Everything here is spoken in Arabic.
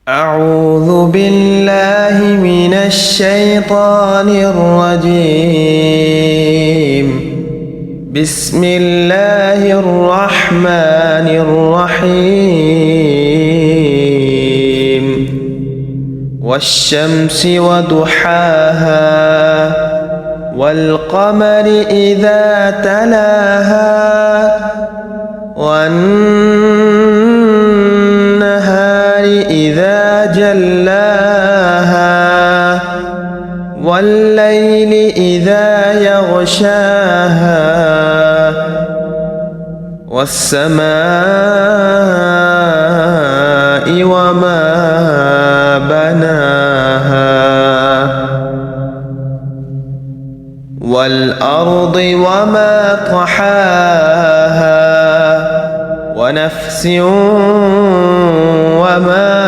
أعوذ بالله من الشيطان الرجيم. بسم الله الرحمن الرحيم. والشمس وضحاها والقمر إذا تلاها والنهار إذا جلاها والليل إذا يغشاها والسماء وما بناها والأرض وما طحاها ونفس وما